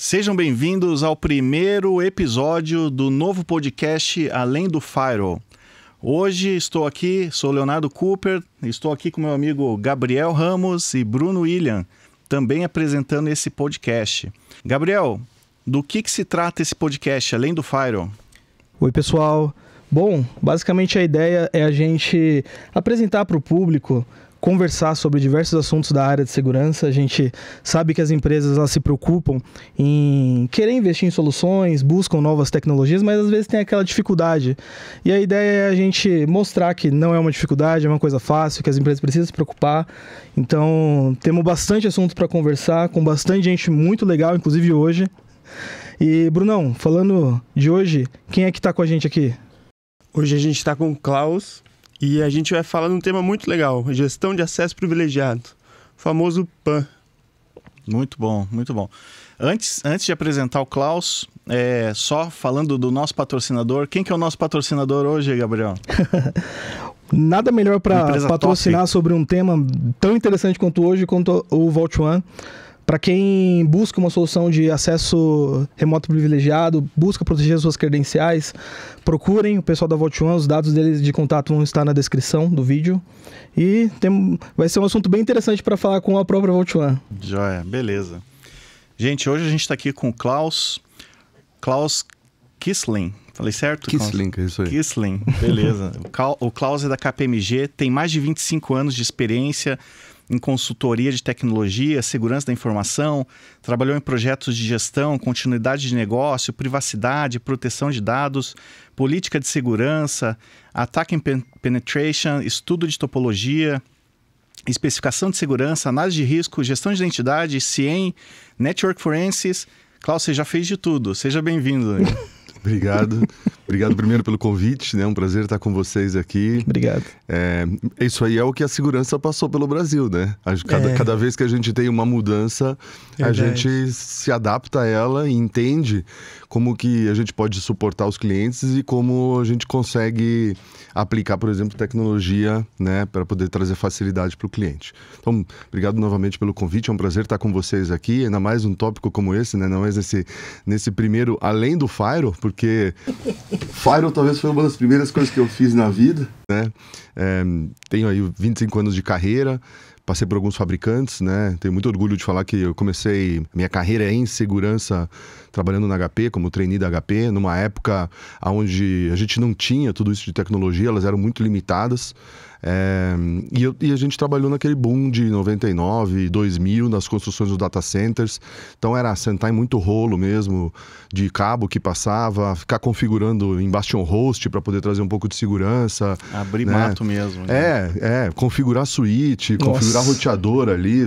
Sejam bem-vindos ao primeiro episódio do novo podcast Além do Firewall. Hoje estou aqui, sou Leonardo Cooper, estou aqui com meu amigo Gabriel Ramos e Bruno William, também apresentando esse podcast. Gabriel, do que se trata esse podcast Além do Firewall? Oi, pessoal. Bom, basicamente a ideia é a gente apresentar para o público, conversar sobre diversos assuntos da área de segurança. A gente sabe que as empresas elas se preocupam em querer investir em soluções, buscam novas tecnologias, mas às vezes tem aquela dificuldade. E a ideia é a gente mostrar que não é uma dificuldade, é uma coisa fácil, que as empresas precisam se preocupar. Então, temos bastante assunto para conversar, com bastante gente muito legal, inclusive hoje. E, Brunão, falando de hoje, quem é que está com a gente aqui? Hoje a gente está com o Klaus e a gente vai falar de um tema muito legal, gestão de acesso privilegiado, o famoso PAN. Muito bom, muito bom. Antes de apresentar o Klaus, só falando do nosso patrocinador, quem que é o nosso patrocinador hoje, Gabriel? Nada melhor para patrocinar top sobre um tema tão interessante quanto hoje, quanto o Vault One. Para quem busca uma solução de acesso remoto privilegiado, busca proteger suas credenciais, procurem o pessoal da Vault One, os dados deles de contato vão estar na descrição do vídeo. E vai ser um assunto bem interessante para falar com a própria Vault One. Joia, beleza. Gente, hoje a gente está aqui com o Klaus Kissling. Falei certo? Kissling, é isso aí. Kissling, beleza. O Klaus é da KPMG, tem mais de 25 anos de experiência em consultoria de tecnologia, segurança da informação, trabalhou em projetos de gestão, continuidade de negócio, privacidade, proteção de dados, política de segurança, attack and penetration, estudo de topologia, especificação de segurança, análise de risco, gestão de identidade, CIEM, network forensics. Klaus, você já fez de tudo. Seja bem-vindo. Obrigado. Obrigado primeiro pelo convite, né? Um prazer estar com vocês aqui. Obrigado. Isso aí é o que a segurança passou pelo Brasil, né? Cada vez que a gente tem uma mudança, a gente se adapta a ela e entende como que a gente pode suportar os clientes e como a gente consegue aplicar, por exemplo, tecnologia, né? Para poder trazer facilidade para o cliente. Então, obrigado novamente pelo convite. É um prazer estar com vocês aqui, ainda mais um tópico como esse, né? Ainda mais nesse primeiro, além do Firewall, porque Firewall talvez foi uma das primeiras coisas que eu fiz na vida, né? Tenho aí 25 anos de carreira, passei por alguns fabricantes, né? Tenho muito orgulho de falar que eu comecei minha carreira em segurança trabalhando na HP, como trainee da HP, numa época onde a gente não tinha tudo isso de tecnologia, elas eram muito limitadas. E a gente trabalhou naquele boom de 99, 2000, nas construções dos data centers. Então era sentar em muito rolo mesmo, de cabo que passava, ficar configurando em Bastion Host para poder trazer um pouco de segurança. Abrir né? mato mesmo. Né? Configurar suíte, configurar roteador ali,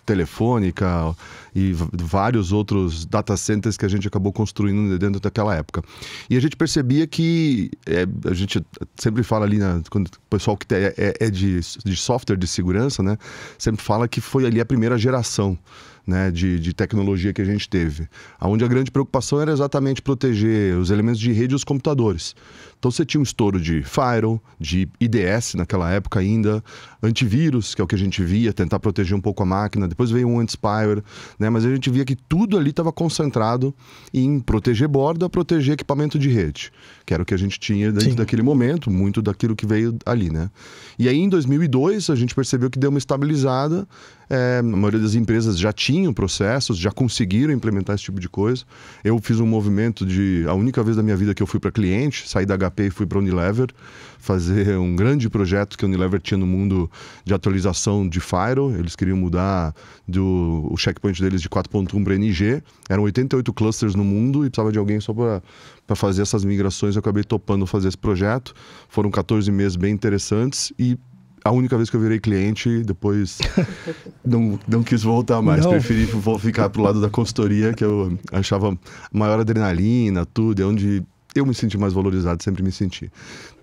telefônica e vários outros data centers que a gente acabou construindo dentro daquela época. E a gente percebia que, a gente sempre fala ali, quando o pessoal que é de software de segurança, né, sempre fala que foi ali a primeira geração, né, de tecnologia que a gente teve. Onde a grande preocupação era exatamente proteger os elementos de rede e os computadores. Então você tinha um estouro de firewall, de IDS naquela época ainda, antivírus, que é o que a gente via, tentar proteger um pouco a máquina, depois veio um anti-spyware, né? Mas a gente via que tudo ali estava concentrado em proteger borda, proteger equipamento de rede, que era o que a gente tinha dentro daquele momento, muito daquilo que veio ali, né? E aí em 2002 a gente percebeu que deu uma estabilizada, a maioria das empresas já tinham processos, já conseguiram implementar esse tipo de coisa. Eu fiz um movimento a única vez da minha vida que eu fui para cliente, saí da HP e fui para a Unilever, fazer um grande projeto que a Unilever tinha no mundo de atualização de Firewall. Eles queriam mudar o checkpoint deles de 4.1 para NG. Eram 88 clusters no mundo e precisava de alguém só para fazer essas migrações. Eu acabei topando fazer esse projeto. Foram 14 meses bem interessantes e a única vez que eu virei cliente, depois não quis voltar mais. Preferi ficar pro lado da consultoria, que eu achava maior adrenalina, tudo. É onde eu me senti mais valorizado, sempre me senti.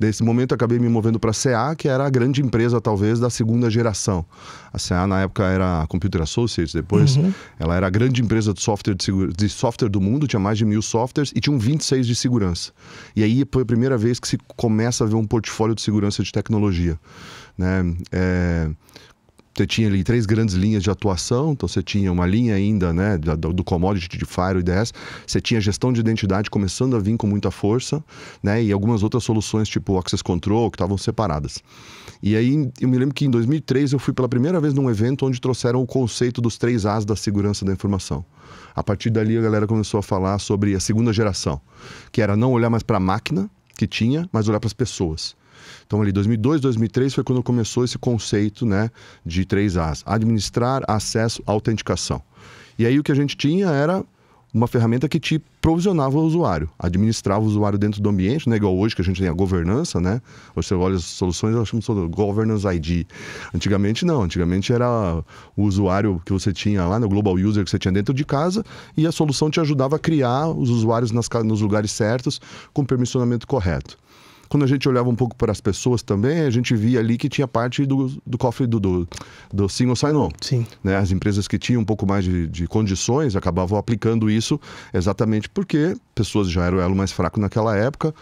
Nesse momento, acabei me movendo para a CA, que era a grande empresa, talvez, da segunda geração. A CA, na época, era a Computer Associates, depois ela era a grande empresa de software do mundo, tinha mais de 1000 softwares e tinham 26 de segurança. E aí foi a primeira vez que se começa a ver um portfólio de segurança de tecnologia, né? Você tinha ali 3 grandes linhas de atuação, então você tinha uma linha ainda, né, do commodity de Firewall e IDS, você tinha gestão de identidade começando a vir com muita força, né, e algumas outras soluções tipo Access Control que estavam separadas. E aí eu me lembro que em 2003 eu fui pela primeira vez num evento onde trouxeram o conceito dos 3 As da segurança da informação. A partir dali a galera começou a falar sobre a segunda geração, que era não olhar mais para a máquina que tinha, mas olhar para as pessoas. Então ali 2002, 2003 foi quando começou esse conceito, né, de 3 As: administrar, acesso, autenticação. E aí o que a gente tinha era uma ferramenta que te provisionava o usuário, administrava o usuário dentro do ambiente, né, igual hoje que a gente tem a governança, né? Hoje você olha as soluções, nós chamamos de governance ID. Antigamente não, antigamente era o usuário que você tinha lá, no global user que você tinha dentro de casa, e a solução te ajudava a criar os usuários nos lugares certos, com permissionamento correto. Quando a gente olhava um pouco para as pessoas também, a gente via ali que tinha parte do cofre do single sign-on. Sim. Né? As empresas que tinham um pouco mais de condições acabavam aplicando isso exatamente porque pessoas já eram o elo mais fraco naquela época.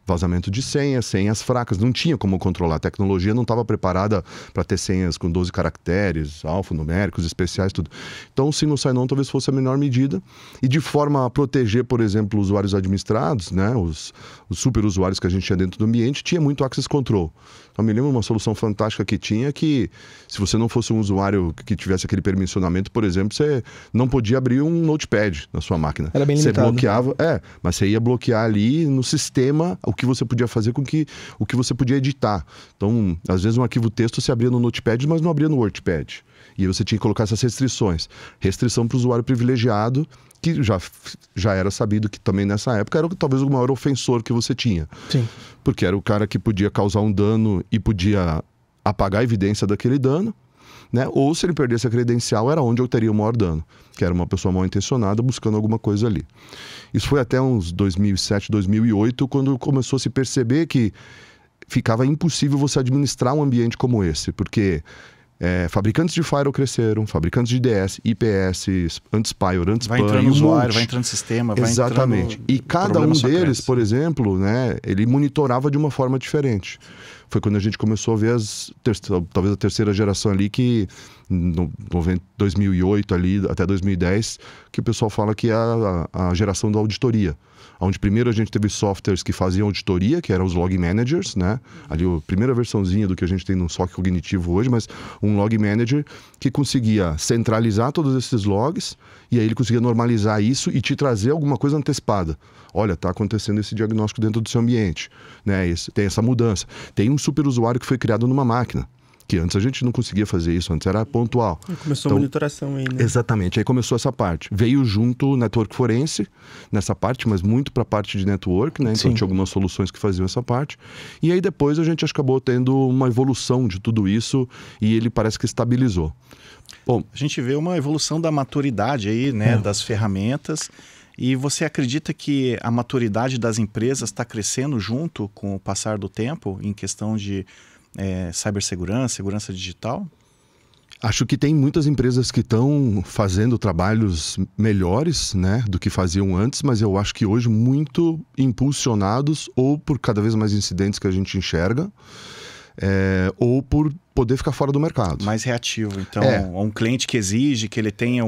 Vazamento de senhas fracas, não tinha como controlar. A tecnologia não estava preparada para ter senhas com 12 caracteres, alfanuméricos, especiais, tudo. Então o single sign-on talvez fosse a menor medida. E de forma a proteger, por exemplo, os usuários administrados, né, os super usuários que a gente tinha dentro do ambiente, tinha muito access control. Eu me lembro uma solução fantástica que tinha que, se você não fosse um usuário que tivesse aquele permissionamento, por exemplo, você não podia abrir um notepad na sua máquina. Era bem limitado. Você bloqueava, mas você ia bloquear ali no sistema o que você podia fazer com o que você podia editar. Então, às vezes um arquivo texto se abria no notepad, mas não abria no WordPad. E aí você tinha que colocar essas restrições. Restrição para o usuário privilegiado, que já era sabido que também nessa época era talvez o maior ofensor que você tinha. Sim. Porque era o cara que podia causar um dano e podia apagar a evidência daquele dano, né? Ou se ele perdesse a credencial, era onde eu teria o maior dano, que era uma pessoa mal intencionada buscando alguma coisa ali. Isso foi até uns 2007, 2008, quando começou a se perceber que ficava impossível você administrar um ambiente como esse, porque fabricantes de firewall cresceram, fabricantes de IDS, IPS, anti-spyware, anti-spam. Vai entrando no usuário, vai entrando no sistema, Exatamente. Vai entrando... E cada um deles, por exemplo, né, ele monitorava de uma forma diferente. Foi quando a gente começou a ver talvez a terceira geração ali, que no 2008 ali, até 2010, que o pessoal fala que é a geração da auditoria. Onde primeiro a gente teve softwares que faziam auditoria, que eram os log managers, né? Ali a primeira versãozinha do que a gente tem no SOC cognitivo hoje, mas um log manager que conseguia centralizar todos esses logs e aí ele conseguia normalizar isso e te trazer alguma coisa antecipada. Olha, está acontecendo esse diagnóstico dentro do seu ambiente, né? Tem essa mudança. Tem um super usuário que foi criado numa máquina, que antes a gente não conseguia fazer isso, antes era pontual. Começou a monitoração aí, né? Exatamente, aí começou essa parte. Veio junto o Network Forense nessa parte, mas muito para a parte de network, né? Então Sim. tinha algumas soluções que faziam essa parte. E aí depois a gente acabou tendo uma evolução de tudo isso e ele parece que estabilizou. Bom, a gente vê uma evolução da maturidade aí, né, das ferramentas. E você acredita que a maturidade das empresas está crescendo junto com o passar do tempo em questão de cibersegurança, segurança digital? Acho que tem muitas empresas que estão fazendo trabalhos melhores, né, do que faziam antes, mas eu acho que hoje muito impulsionados ou por cada vez mais incidentes que a gente enxerga, ou por poder ficar fora do mercado. Mais reativo, então, um cliente que exige que ele tenha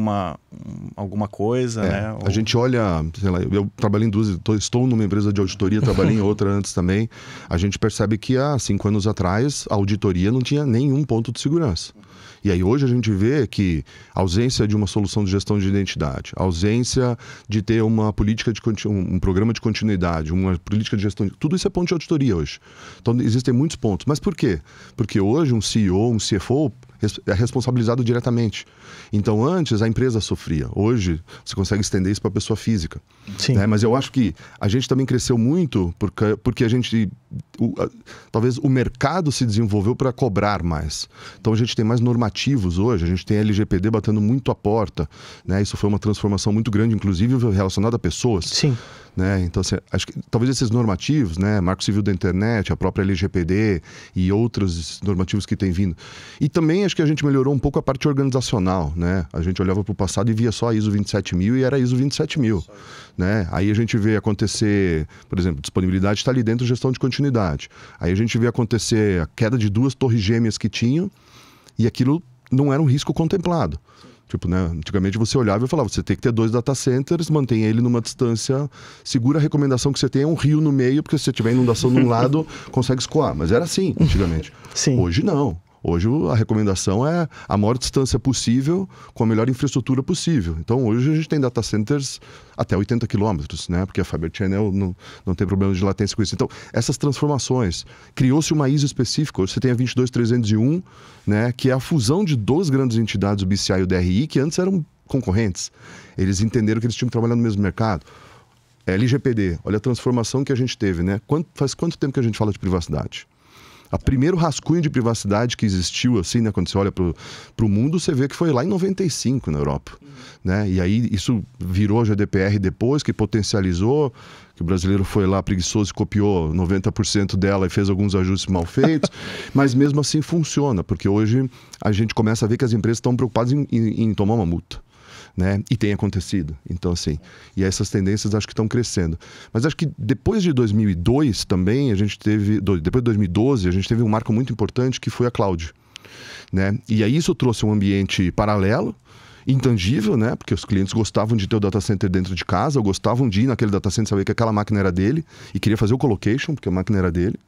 alguma coisa, né? A gente olha, sei lá, eu trabalhei em duas, estou numa empresa de auditoria, trabalhei em outra antes também. A gente percebe que há 5 anos atrás a auditoria não tinha nenhum ponto de segurança. E aí hoje a gente vê que a ausência de uma solução de gestão de identidade, a ausência de ter uma política um programa de continuidade, uma política de gestão, tudo isso é ponto de auditoria hoje. Então existem muitos pontos. Mas por quê? Porque hoje um CEO, um CFO é responsabilizado diretamente. Então antes a empresa sofria, hoje você consegue estender isso para a pessoa física. Sim. Né? Mas eu acho que a gente também cresceu muito porque a gente, talvez o mercado se desenvolveu para cobrar mais. Então a gente tem mais normativos hoje, a gente tem LGPD batendo muito a porta, né? Isso foi uma transformação muito grande, inclusive relacionada a pessoas. Sim. Né? Então, acho que talvez esses normativos, né? Marco Civil da Internet, a própria LGPD e outros normativos que têm vindo. E também acho que a gente melhorou um pouco a parte organizacional, né? A gente olhava para o passado e via só a ISO 27000 e era a ISO 27000, né? Aí a gente vê acontecer, por exemplo, disponibilidade está ali dentro, gestão de continuidade. Aí a gente vê acontecer a queda de 2 torres gêmeas que tinham e aquilo não era um risco contemplado. Tipo, né, antigamente você olhava e falava, você tem que ter 2 data centers, mantenha ele numa distância segura. A recomendação que você tem é um rio no meio, porque se você tiver inundação de um lado, consegue escoar. Mas era assim, antigamente. Sim. Hoje não. Hoje a recomendação é a maior distância possível, com a melhor infraestrutura possível. Então hoje a gente tem data centers até 80 quilômetros, né? Porque a Fiber Channel não tem problema de latência com isso. Então essas transformações, criou-se uma ISO específica. Hoje você tem a 22301, né? Que é a fusão de 2 grandes entidades, o BCI e o DRI, que antes eram concorrentes. Eles entenderam que eles tinham que trabalhar no mesmo mercado. LGPD, olha a transformação que a gente teve, né? Faz quanto tempo que a gente fala de privacidade? O primeiro rascunho de privacidade que existiu, assim, né, quando você olha para o mundo, você vê que foi lá em 95 na Europa. Né? E aí isso virou a GDPR depois, que potencializou, que o brasileiro foi lá preguiçoso e copiou 90% dela e fez alguns ajustes mal feitos, mas mesmo assim funciona, porque hoje a gente começa a ver que as empresas estão preocupadas em tomar uma multa. Né? E tem acontecido. Então, assim, e essas tendências acho que estão crescendo. Mas acho que depois de 2002 também, depois de 2012, a gente teve um marco muito importante que foi a cloud. Né? E aí isso trouxe um ambiente paralelo, intangível, né? Porque os clientes gostavam de ter o data center dentro de casa, ou gostavam de ir naquele data center, saber que aquela máquina era dele, e queria fazer o colocation, porque a máquina era dele.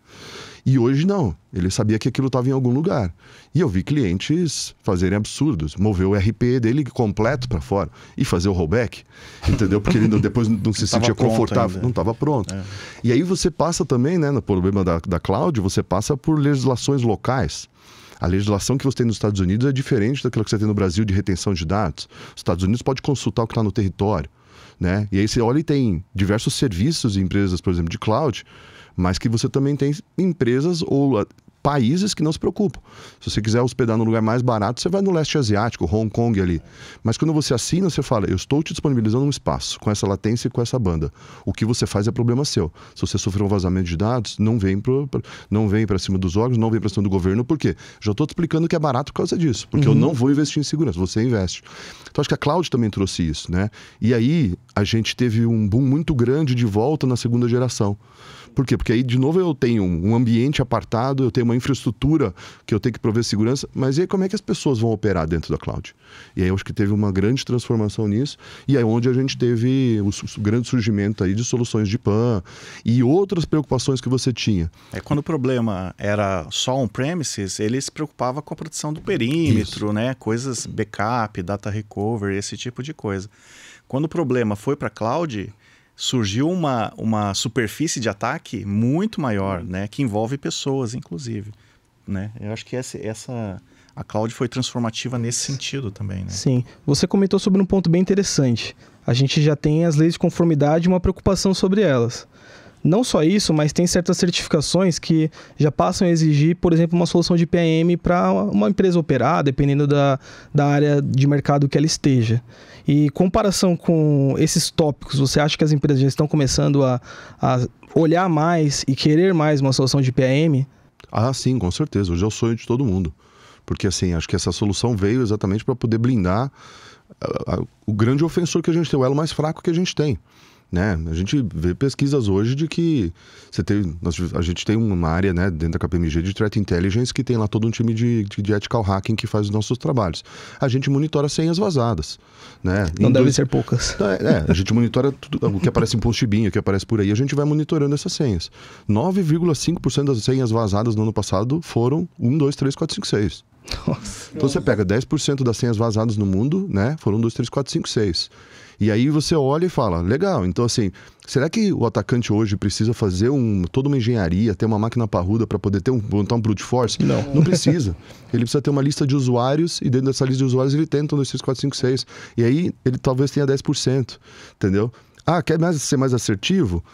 E hoje não, ele sabia que aquilo estava em algum lugar. E eu vi clientes fazerem absurdos, mover o RP dele completo para fora e fazer o rollback, entendeu? Porque ele depois não se sentia confortável, não estava pronto. E aí você passa também, né, no problema da cloud, você passa por legislações locais. A legislação que você tem nos Estados Unidos é diferente daquela que você tem no Brasil de retenção de dados. Os Estados Unidos pode consultar o que está no território, né? E aí você olha e tem diversos serviços e empresas, por exemplo, de cloud, mas que você também tem empresas ou países que não se preocupam. Se você quiser hospedar num lugar mais barato, você vai no leste asiático, Hong Kong ali. Mas quando você assina, você fala, eu estou te disponibilizando um espaço com essa latência e com essa banda. O que você faz é problema seu. Se você sofreu um vazamento de dados, não vem para cima dos órgãos, não vem para cima do governo. Por quê? Já estou te explicando que é barato por causa disso. Porque eu não vou investir em segurança, você investe. Então acho que a cloud também trouxe isso, né? E aí a gente teve um boom muito grande de volta na segunda geração. Por quê? Porque aí, de novo, eu tenho um ambiente apartado, eu tenho uma infraestrutura que eu tenho que prover segurança, mas e aí como é que as pessoas vão operar dentro da cloud? E aí eu acho que teve uma grande transformação nisso, e aí onde a gente teve o grande surgimento aí de soluções de PAN e outras preocupações que você tinha. Quando o problema era só on-premises, ele se preocupava com a proteção do perímetro, né? Coisas backup, data recovery, esse tipo de coisa. Quando o problema foi para a cloud, surgiu uma superfície de ataque muito maior, né, que envolve pessoas, inclusive. Né? Eu acho que a cloud foi transformativa nesse sentido também. Né? Sim. Você comentou sobre um ponto bem interessante. A gente já tem as leis de conformidade e uma preocupação sobre elas. Não só isso, mas tem certas certificações que já passam a exigir, por exemplo, uma solução de PAM para uma empresa operar, dependendo da área de mercado que ela esteja. E em comparação com esses tópicos, você acha que as empresas já estão começando a olhar mais e querer mais uma solução de PAM? Ah, sim, com certeza. Hoje é o sonho de todo mundo. Porque, assim, acho que essa solução veio exatamente para poder blindar o grande ofensor que a gente tem, o elo mais fraco que a gente tem. Né? A gente vê pesquisas hoje de que a gente tem uma área, né, dentro da KPMG de Threat Intelligence que tem lá todo um time de ethical hacking que faz os nossos trabalhos. A gente monitora senhas vazadas. Né? Não devem ser poucas. A gente monitora tudo, o que aparece em post-bin, o que aparece por aí, a gente vai monitorando essas senhas. 9,5% das senhas vazadas no ano passado foram 1, 2, 3, 4, 5, 6. Nossa. Então você pega 10% das senhas vazadas no mundo, né? Foram 1, 2, 3, 4, 5, 6. E aí você olha e fala, legal, então assim, será que o atacante hoje precisa fazer toda uma engenharia, ter uma máquina parruda para poder montar um brute force? Não precisa. Ele precisa ter uma lista de usuários e dentro dessa lista de usuários ele tenta 1, 2, 3, 4, 5, 6. E aí ele talvez tenha 10%, entendeu? Quer ser mais assertivo?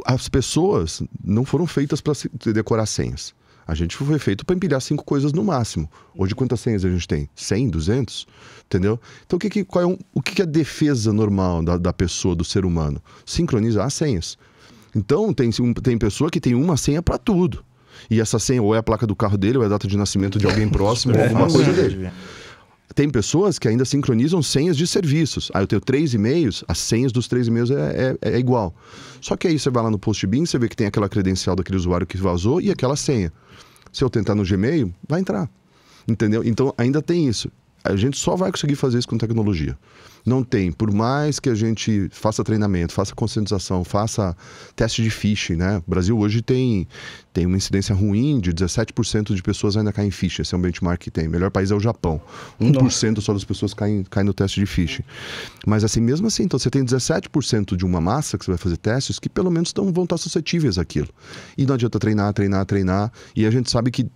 As pessoas não foram feitas para decorar senhas. A gente foi feito para empilhar 5 coisas no máximo. Hoje, quantas senhas a gente tem? 100, 200? Entendeu? Então, o que é a defesa normal da pessoa, do ser humano? Sincronizar as senhas. Então, tem pessoa que tem uma senha para tudo. E essa senha ou é a placa do carro dele, ou é a data de nascimento de alguém próximo, ou alguma coisa dele. Tem pessoas que ainda sincronizam senhas de serviços. Eu tenho 3 e-mails, as senhas dos 3 e-mails é igual. Só que aí você vai lá no post-bin, você vê que tem aquela credencial daquele usuário que vazou e aquela senha. Se eu tentar no Gmail, vai entrar. entendeu? Então ainda tem isso. A gente só vai conseguir fazer isso com tecnologia. Não tem, por mais que a gente faça treinamento, faça conscientização, faça teste de phishing, né? O Brasil hoje tem uma incidência ruim de 17% de pessoas ainda caem em phishing. Esse é um benchmark que tem. O melhor país é o Japão. 1% só das pessoas caem no teste de phishing. Mas assim, mesmo assim, então você tem 17% de uma massa que você vai fazer testes que pelo menos vão estar suscetíveis àquilo. E não adianta treinar. E a gente sabe que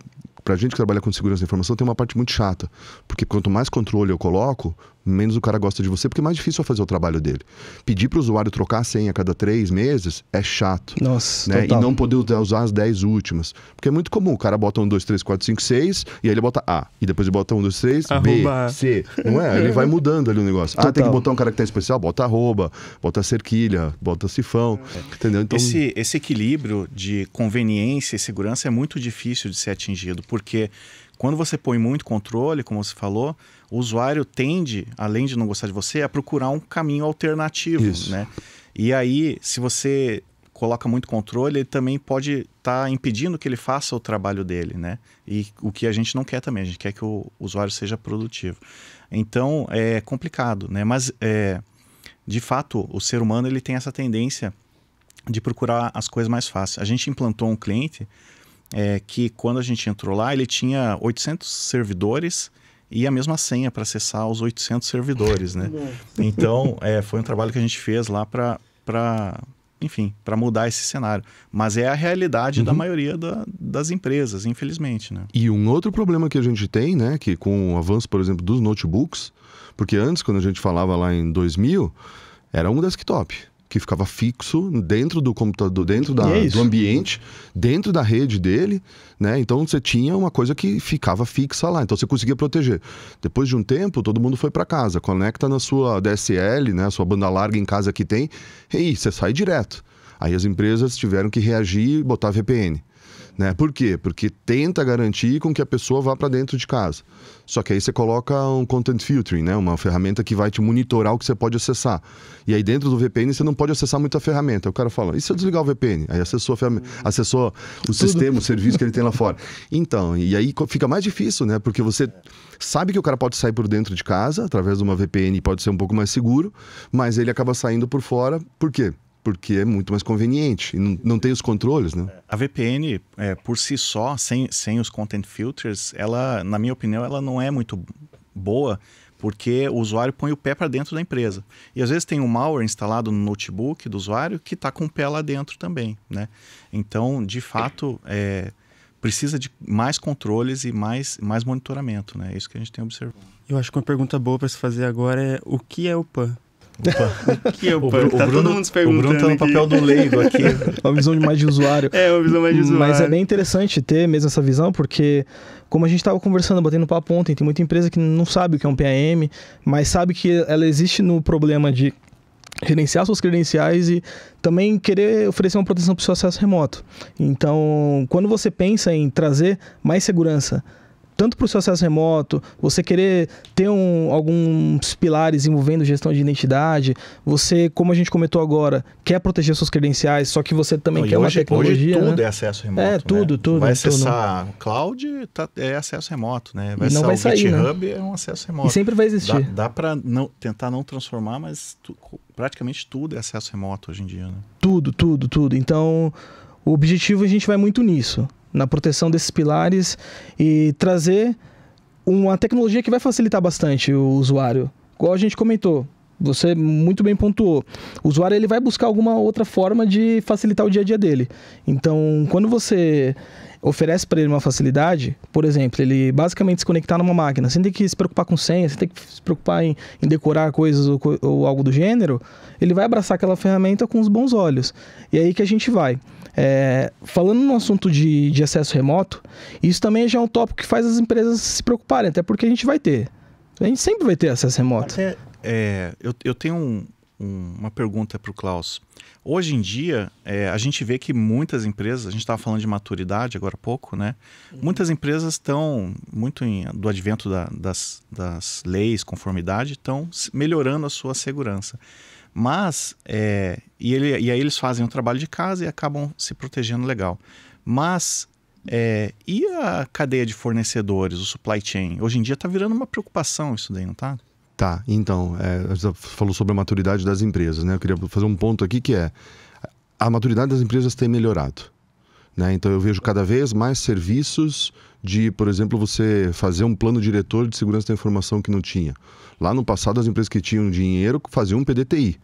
pra gente que trabalha com segurança da informação tem uma parte muito chata, porque quanto mais controle eu coloco, menos o cara gosta de você, porque é mais difícil eu fazer o trabalho dele. Pedir para o usuário trocar a senha a cada 3 meses é chato. Nossa, né? total. E não poder usar as 10 últimas. Porque é muito comum, o cara bota 1, 2, 3, 4, 5, 6, e aí ele bota A. E depois ele bota 1, 2, 3, B, C. Não é? Ele vai mudando ali o negócio. Total. Tem que botar um caractere especial, bota arroba, bota cerquilha, bota cifrão. Entendeu? Então, esse equilíbrio de conveniência e segurança é muito difícil de ser atingido, porque quando você põe muito controle, como você falou, o usuário tende, além de não gostar de você, a procurar um caminho alternativo, né? E aí, se você coloca muito controle, ele também pode estar impedindo que ele faça o trabalho dele, né? E o que a gente não quer também, a gente quer que o usuário seja produtivo. Então, é complicado, né? Mas, de fato, o ser humano ele tem essa tendência de procurar as coisas mais fáceis. A gente implantou um cliente que quando a gente entrou lá, ele tinha 800 servidores e a mesma senha para acessar os 800 servidores, né? Então, foi um trabalho que a gente fez lá para mudar esse cenário. Mas é a realidade da maioria das empresas, infelizmente, né? E um outro problema que a gente tem, né, que com o avanço, por exemplo, dos notebooks, porque antes, quando a gente falava lá em 2000, era um desktop que ficava fixo dentro do computador, dentro do ambiente, dentro da rede dele, né? Então você tinha uma coisa que ficava fixa lá, então você conseguia proteger. Depois de um tempo, todo mundo foi para casa, conecta na sua DSL, né? A sua banda larga em casa que tem, e você sai direto. Aí as empresas tiveram que reagir e botar VPN. Né? Por quê? Porque tenta garantir com que a pessoa vá para dentro de casa. Só que aí você coloca um content filtering, né? Uma ferramenta que vai te monitorar o que você pode acessar. E aí dentro do VPN você não pode acessar muita ferramenta. O cara fala, e se eu desligar o VPN? Aí acessou o sistema, o serviço que ele tem lá fora. Então, e aí fica mais difícil, né? Porque você sabe que o cara pode sair por dentro de casa, através de uma VPN pode ser um pouco mais seguro, mas ele acaba saindo por fora. Por quê? Porque é muito mais conveniente e não tem os controles, né? A VPN, por si só, sem os content filters, ela, na minha opinião, ela não é muito boa, porque o usuário põe o pé para dentro da empresa. E às vezes tem um malware instalado no notebook do usuário que está com o pé lá dentro também, né? Então, de fato, precisa de mais controles e mais monitoramento, né? É isso que a gente tem observado. Eu acho que uma pergunta boa para se fazer agora é o que é o PAN? O que é o PAN? Tá todo mundo se perguntando. O Bruno tá no papel do leigo aqui. Uma visão mais de usuário. Uma visão mais de usuário. Mas é bem interessante ter mesmo essa visão, porque como a gente estava conversando, batendo papo ontem, tem muita empresa que não sabe o que é um PAM, mas sabe que ela existe no problema de gerenciar suas credenciais e também querer oferecer uma proteção para o seu acesso remoto. Então, quando você pensa em trazer mais segurança, tanto para o seu acesso remoto, você querer ter alguns pilares envolvendo gestão de identidade, você, como a gente comentou agora, quer proteger suas credenciais, só que você também quer uma tecnologia... Hoje tudo né? é acesso remoto, tudo. Vai acessar o cloud, é acesso remoto, né? Vai não vai acessar sair, o GitHub, é um acesso remoto. E sempre vai existir. Dá para tentar não transformar, mas praticamente tudo é acesso remoto hoje em dia, né? Tudo. Então, o objetivo a gente vai muito nisso, na proteção desses pilares e trazer uma tecnologia que vai facilitar bastante o usuário. Igual a gente comentou, você muito bem pontuou. O usuário ele vai buscar alguma outra forma de facilitar o dia a dia dele. Então, quando você oferece para ele uma facilidade, por exemplo, ele basicamente se conectar numa máquina, sem ter que se preocupar com senha, sem ter que se preocupar em decorar coisas ou algo do gênero, ele vai abraçar aquela ferramenta com os bons olhos. E é aí que a gente vai. Falando no assunto de acesso remoto, isso também já é um tópico que faz as empresas se preocuparem, até porque a gente sempre vai ter acesso remoto. Eu tenho uma pergunta para o Klaus. Hoje em dia, a gente vê que muitas empresas, a gente estava falando de maturidade agora há pouco, né? Muitas empresas estão, do advento das leis, conformidade, estão melhorando a sua segurança. Mas, e aí eles fazem um trabalho de casa e acabam se protegendo legal. Mas E a cadeia de fornecedores, o supply chain? Hoje em dia está virando uma preocupação isso daí, não está? Tá, então, você falou sobre a maturidade das empresas, né? Eu queria fazer um ponto aqui que a maturidade das empresas tem melhorado, né? Então eu vejo cada vez mais serviços de, por exemplo, você fazer um plano diretor de segurança da informação que não tinha. Lá no passado, as empresas que tinham dinheiro faziam um PDTI.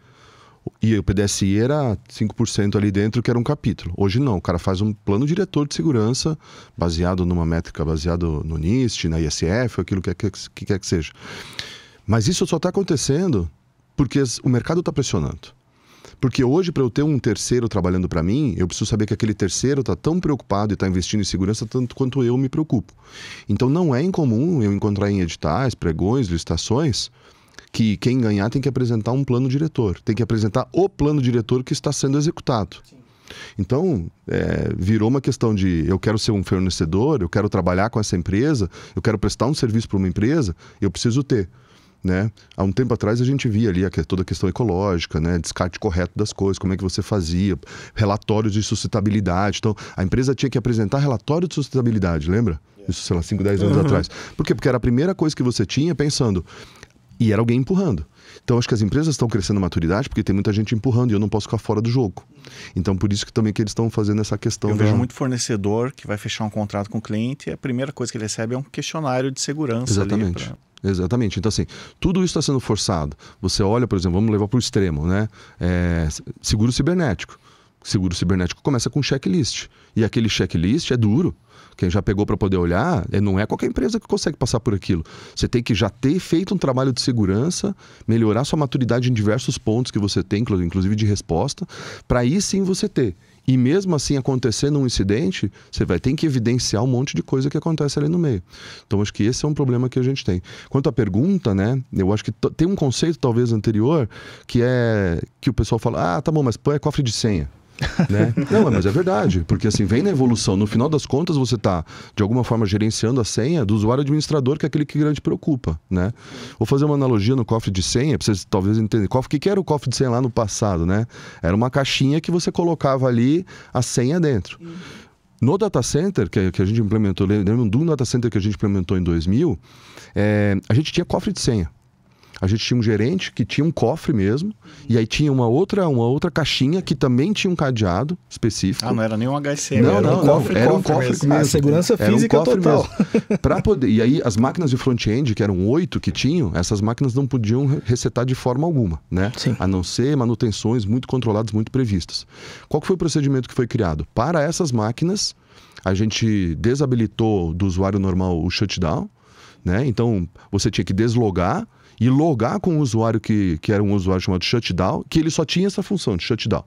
E o PDSI era 5% ali dentro, que era um capítulo. Hoje não, o cara faz um plano diretor de segurança baseado numa métrica, baseado no NIST, na ISF, aquilo que quer que seja. Mas isso só está acontecendo porque o mercado está pressionando. Porque hoje, para eu ter um terceiro trabalhando para mim, eu preciso saber que aquele terceiro está tão preocupado e está investindo em segurança tanto quanto eu me preocupo. Então não é incomum eu encontrar em editais, pregões, licitações, que quem ganhar tem que apresentar um plano diretor. Tem que apresentar o plano diretor que está sendo executado. Sim. Então, virou uma questão de eu quero ser um fornecedor, eu quero trabalhar com essa empresa, eu quero prestar um serviço para uma empresa, eu preciso ter. Né? Há um tempo atrás a gente via ali toda a questão ecológica, né? Descarte correto das coisas, como é que você fazia, relatórios de sustentabilidade. Então, a empresa tinha que apresentar relatório de sustentabilidade, lembra? Isso, sei lá, 5, 10 anos atrás. Por quê? Porque era a primeira coisa que você tinha pensando, e era alguém empurrando. Então, acho que as empresas estão crescendo maturidade porque tem muita gente empurrando e eu não posso ficar fora do jogo. Então, por isso que também que eles estão fazendo essa questão. Eu vejo muito fornecedor que vai fechar um contrato com o cliente e a primeira coisa que ele recebe é um questionário de segurança. Exatamente. Exatamente. Então, assim, tudo isso está sendo forçado. Você olha, por exemplo, vamos levar para o extremo, né? Seguro cibernético. Seguro cibernético começa com checklist. E aquele checklist é duro. Quem já pegou para poder olhar, não é qualquer empresa que consegue passar por aquilo. Você tem que já ter feito um trabalho de segurança, melhorar sua maturidade em diversos pontos que você tem, inclusive de resposta, para aí sim você ter. E mesmo assim, acontecendo um incidente, você vai ter que evidenciar um monte de coisa que acontece ali no meio. Então, acho que esse é um problema que a gente tem. Quanto à pergunta, né, eu acho que tem um conceito talvez anterior, que é que o pessoal fala, tá bom, mas PAN é cofre de senha. Né? Não, mas é verdade, porque assim, vem na evolução. No final das contas, você está, de alguma forma, gerenciando a senha do usuário administrador, que é aquele que grande preocupa, né? Vou fazer uma analogia no cofre de senha, para vocês talvez entenderem. O que era o cofre de senha lá no passado, né? Era uma caixinha que você colocava ali a senha dentro. No data center, que a gente implementou, lembra do data center que a gente implementou em 2000, a gente tinha cofre de senha. A gente tinha um gerente que tinha um cofre mesmo, e aí tinha uma outra caixinha que também tinha um cadeado específico. Não era nem um HSM, não, era um cofre mesmo. A segurança física total. Para poder, e aí as máquinas de front-end, que eram 8 que tinham, essas máquinas não podiam resetar de forma alguma, né? Sim. A não ser manutenções muito controladas, muito previstas. Qual que foi o procedimento que foi criado? Para essas máquinas, a gente desabilitou do usuário normal o shutdown, né? Então, você tinha que deslogar e logar com o usuário que era um usuário chamado shutdown, que ele só tinha essa função de shutdown.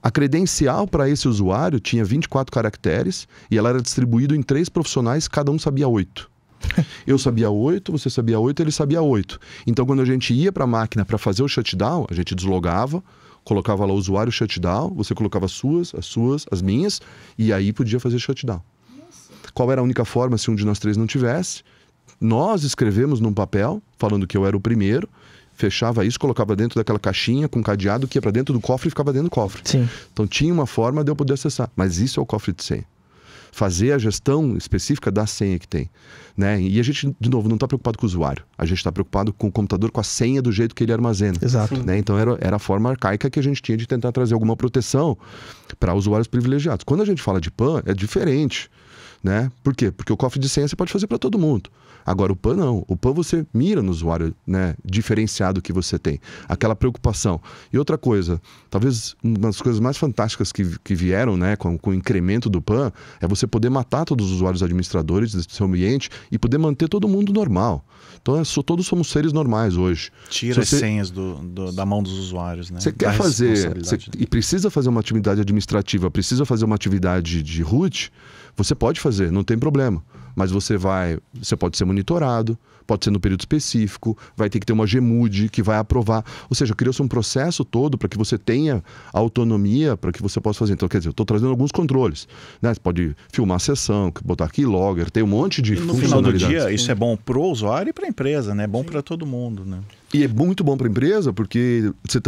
A credencial para esse usuário tinha 24 caracteres e ela era distribuída em 3 profissionais, cada um sabia 8. Eu sabia 8, você sabia 8, ele sabia 8. Então, quando a gente ia para a máquina para fazer o shutdown, a gente deslogava, colocava lá o usuário shutdown, você colocava as minhas, e aí podia fazer shutdown. Nossa. Qual era a única forma se um de nós 3 não tivesse? Nós escrevemos num papel, falando que eu era o primeiro, fechava isso, colocava dentro daquela caixinha com cadeado que ia para dentro do cofre e ficava dentro do cofre. Sim. Então tinha uma forma de eu poder acessar. Mas isso é o cofre de senha. Fazer a gestão específica da senha que tem, né? E a gente, de novo, não está preocupado com o usuário. A gente está preocupado com o computador, com a senha do jeito que ele armazena. Exato. Né? Então era a forma arcaica que a gente tinha de tentar trazer alguma proteção para usuários privilegiados. Quando a gente fala de PAN, é diferente. Né? Por quê? Porque o cofre de senha você pode fazer para todo mundo. Agora o PAN não. O PAN você mira no usuário, né, diferenciado que você tem. Aquela preocupação. E outra coisa, talvez uma das coisas mais fantásticas que vieram, né, com o incremento do PAN é você poder matar todos os usuários administradores do seu ambiente e poder manter todo mundo normal. Então todos somos seres normais hoje. Tira as senhas da mão dos usuários, né? Você quer fazer e precisa fazer uma atividade administrativa, precisa fazer uma atividade de root, você pode fazer, não tem problema. Mas você pode ser monitorado, pode ser no período específico, vai ter que ter uma GMUD que vai aprovar. Ou seja, criou-se um processo todo para que você tenha autonomia para que você possa fazer. Então, quer dizer, eu estou trazendo alguns controles. Né? Você pode filmar a sessão, botar keylogger, tem um monte de funcionalidades. No final do dia, isso é bom para o usuário e para a empresa, né? É bom para todo mundo, né? E é muito bom para a empresa, porque você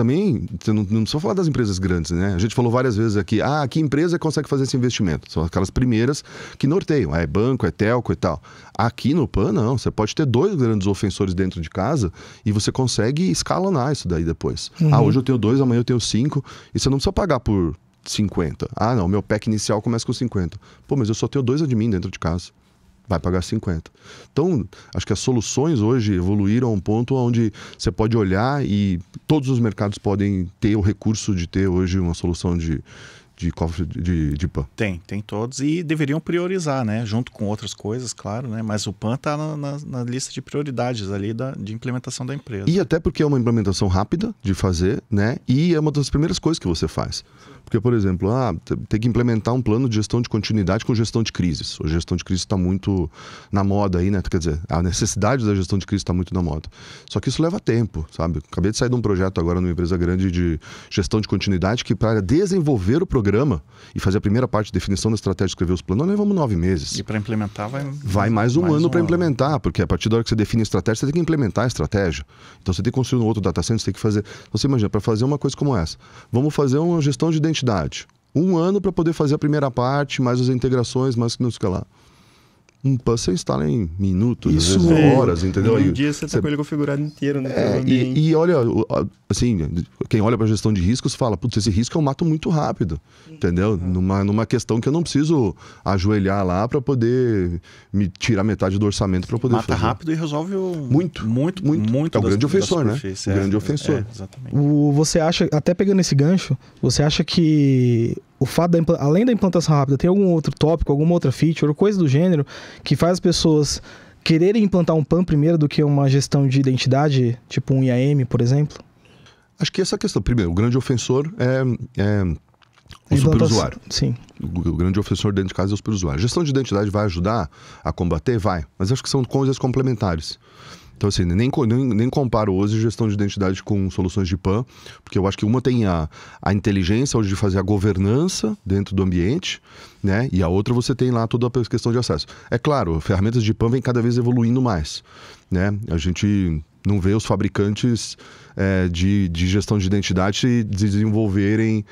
não precisa falar das empresas grandes, né? A gente falou várias vezes aqui, que empresa consegue fazer esse investimento? São aquelas primeiras que norteiam, é banco, é telco e tal. Aqui no PAN, não, você pode ter 2 grandes ofensores dentro de casa e você consegue escalonar isso daí depois. Hoje eu tenho 2, amanhã eu tenho 5, e você não precisa pagar por 50. Não, meu pack inicial começa com 50. Pô, mas eu só tenho 2 admin dentro de casa. Vai pagar 50. Então, acho que as soluções hoje evoluíram a um ponto onde você pode olhar e todos os mercados podem ter o recurso de ter hoje uma solução de cofre de PAN. Tem todos e deveriam priorizar, né? Junto com outras coisas, claro, né? Mas o PAN está na lista de prioridades ali de implementação da empresa. E até porque é uma implementação rápida de fazer, né? E é uma das primeiras coisas que você faz. Porque, por exemplo, tem que implementar um plano de gestão de continuidade com gestão de crises. A gestão de crise está muito na moda aí, né? Quer dizer, a necessidade da gestão de crise está muito na moda. Só que isso leva tempo, sabe? Acabei de sair de um projeto agora numa empresa grande de gestão de continuidade que, para desenvolver o programa e fazer a primeira parte de definição da estratégia, escrever os planos, nós levamos 9 meses. E para implementar vai mais um ano para implementar, porque a partir da hora que você define a estratégia, você tem que implementar a estratégia. Então você tem que construir um outro data center, você tem que fazer... Você imagina, para fazer uma coisa como essa, vamos fazer uma gestão de identidade. 1 ano para poder fazer a primeira parte, mais as integrações, mais que não sei o que lá. Um PAN você instala em minutos, Isso, às vezes horas, entendeu? Um dia você está com ele configurado inteiro, né? E olha, assim, quem olha para a gestão de riscos fala, putz, esse risco eu mato muito rápido, entendeu? Numa questão que eu não preciso ajoelhar lá para poder me tirar metade do orçamento para poder fazer. Mata rápido e resolve muito. É o grande ofensor, né? O grande ofensor. Exatamente. Você acha, até pegando esse gancho, você acha que o fato além da implantação rápida, tem algum outro tópico, alguma outra feature, ou coisa do gênero, que faz as pessoas quererem implantar um PAN primeiro do que uma gestão de identidade, tipo um IAM, por exemplo? Acho que essa questão, primeiro, o grande ofensor é o superusuário. Sim. O grande ofensor dentro de casa é o superusuário. A gestão de identidade vai ajudar a combater? Vai. Mas acho que são coisas complementares. Então, assim, nem comparo hoje gestão de identidade com soluções de PAN, porque eu acho que uma tem a inteligência hoje de fazer a governança dentro do ambiente, né? E a outra você tem lá toda a questão de acesso. É claro, ferramentas de PAN vêm cada vez evoluindo mais, né? A gente não vê os fabricantes de gestão de identidade desenvolverem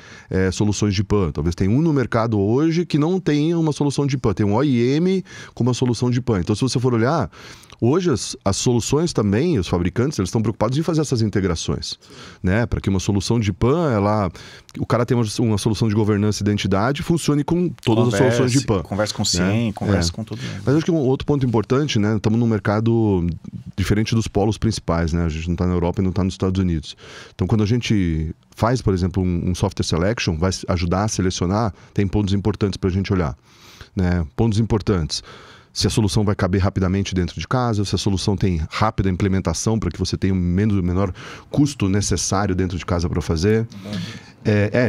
soluções de PAN. Talvez tenha um no mercado hoje que não tenha uma solução de PAN. Tem um OIM com uma solução de PAN. Então, se você for olhar, hoje as soluções também, os fabricantes, eles estão preocupados em fazer essas integrações, né? Para que uma solução de PAN, o cara tenha uma solução de governança e identidade, funcione com todas as soluções de PAN. Conversa com o CIEM, conversa com todo mundo. Mas acho que um outro ponto importante, né? Estamos num mercado diferente dos polos principais, né? A gente não está na Europa e não está nos Estados Unidos. Então, quando a gente faz, por exemplo, um software selection, vai ajudar a selecionar, tem pontos importantes para a gente olhar, né? Pontos importantes. Se a solução vai caber rapidamente dentro de casa, se a solução tem rápida implementação para que você tenha o menor custo necessário dentro de casa para fazer.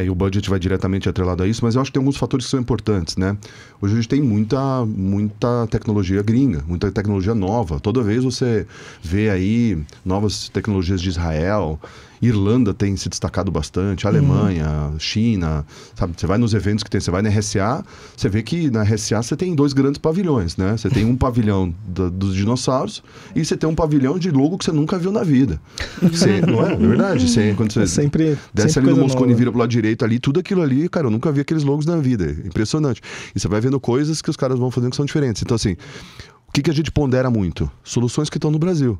E o budget vai diretamente atrelado a isso, mas eu acho que tem alguns fatores que são importantes, né? Hoje a gente tem muita tecnologia gringa, muita tecnologia nova. Toda vez você vê aí novas tecnologias de Israel, Irlanda tem se destacado bastante, Alemanha, China, sabe? Você vai nos eventos que tem, você vai na RSA, você vê que na RSA você tem 2 grandes pavilhões, né? Você tem um pavilhão dos dinossauros e você tem um pavilhão de logo que você nunca viu na vida. Não é verdade? Quando você desce ali no Moscone e vira pro lado direito ali, tudo aquilo ali, cara, eu nunca vi aqueles logos na vida. É impressionante. E você vai vendo coisas que os caras vão fazendo que são diferentes. Então, assim, o que a gente pondera muito? Soluções que estão no Brasil.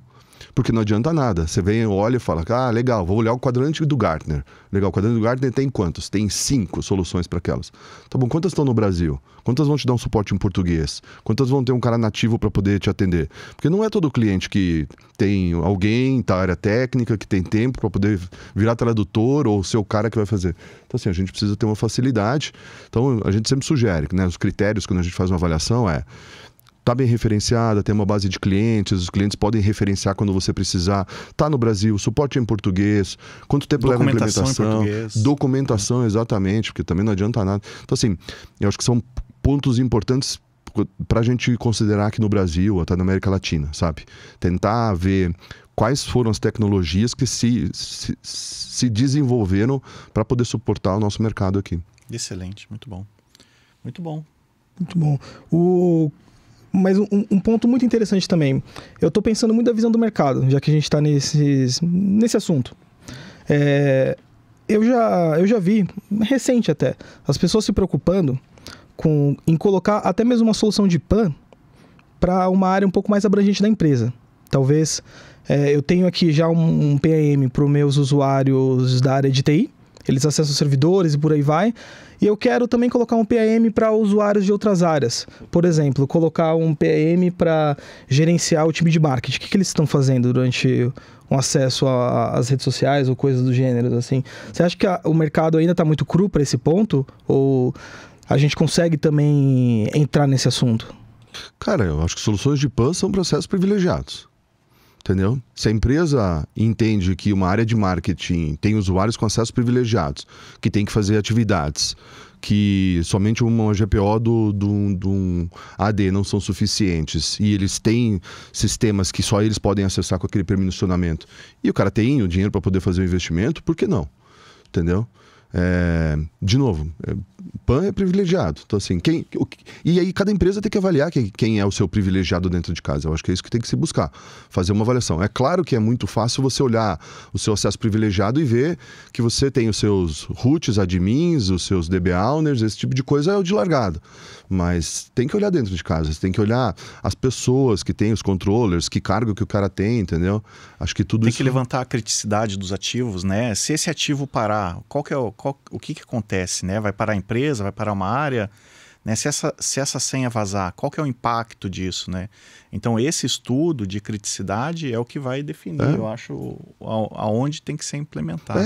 Porque não adianta nada. Você vem, olha e fala, legal, vou olhar o quadrante do Gartner. Legal, o quadrante do Gartner tem quantos? Tem 5 soluções para aquelas. Tá bom, quantas estão no Brasil? Quantas vão te dar um suporte em português? Quantas vão ter um cara nativo para poder te atender? Porque não é todo cliente que tem alguém da área técnica, que tem tempo para poder virar tradutor ou ser o cara que vai fazer. Então, assim, a gente precisa ter uma facilidade. Então, a gente sempre sugere, né? Os critérios quando a gente faz uma avaliação está bem referenciada, tem uma base de clientes, os clientes podem referenciar quando você precisar, está no Brasil, suporte em português, quanto tempo leva a implementação, documentação, exatamente, porque também não adianta nada. Então, assim, eu acho que são pontos importantes para a gente considerar aqui no Brasil, ou até na América Latina, sabe? Tentar ver quais foram as tecnologias que se desenvolveram para poder suportar o nosso mercado aqui. Excelente, muito bom. Muito bom. Muito bom. Mas um ponto muito interessante também. Eu estou pensando muito da visão do mercado, já que a gente está nesse assunto. Eu já vi, recente até, as pessoas se preocupando em colocar até mesmo uma solução de PAN para uma área um pouco mais abrangente da empresa. Talvez eu tenho aqui já um PAM para os meus usuários da área de TI, eles acessam servidores e por aí vai. E eu quero também colocar um PAM para usuários de outras áreas. Por exemplo, colocar um PAM para gerenciar o time de marketing. O que eles estão fazendo durante um acesso às redes sociais ou coisas do gênero, assim? Você acha que o mercado ainda está muito cru para esse ponto? Ou a gente consegue também entrar nesse assunto? Cara, eu acho que soluções de PAN são processos privilegiados. Entendeu? Se a empresa entende que uma área de marketing tem usuários com acessos privilegiados, que tem que fazer atividades, que somente uma GPO do AD não são suficientes e eles têm sistemas que só eles podem acessar com aquele permissionamento, e o cara tem o dinheiro para poder fazer o investimento, por que não? Entendeu? De novo, PAN é privilegiado. Então, assim, e aí cada empresa tem que avaliar quem é o seu privilegiado dentro de casa. Eu acho que é isso que tem que se buscar, fazer uma avaliação. É claro que é muito fácil você olhar o seu acesso privilegiado e ver que você tem os seus roots, admins, os seus DB owners, esse tipo de coisa é o de largada. Mas tem que olhar dentro de casa, você tem que olhar as pessoas que têm os controllers, que cargo que o cara tem, entendeu? Acho que tudo tem isso... que levantar a criticidade dos ativos, né? Se esse ativo parar, o que acontece, né? Vai parar a empresa, vai parar uma área, né? Se essa senha vazar, qual que é o impacto disso, né? Então esse estudo de criticidade é o que vai definir, eu acho, aonde tem que ser implementado.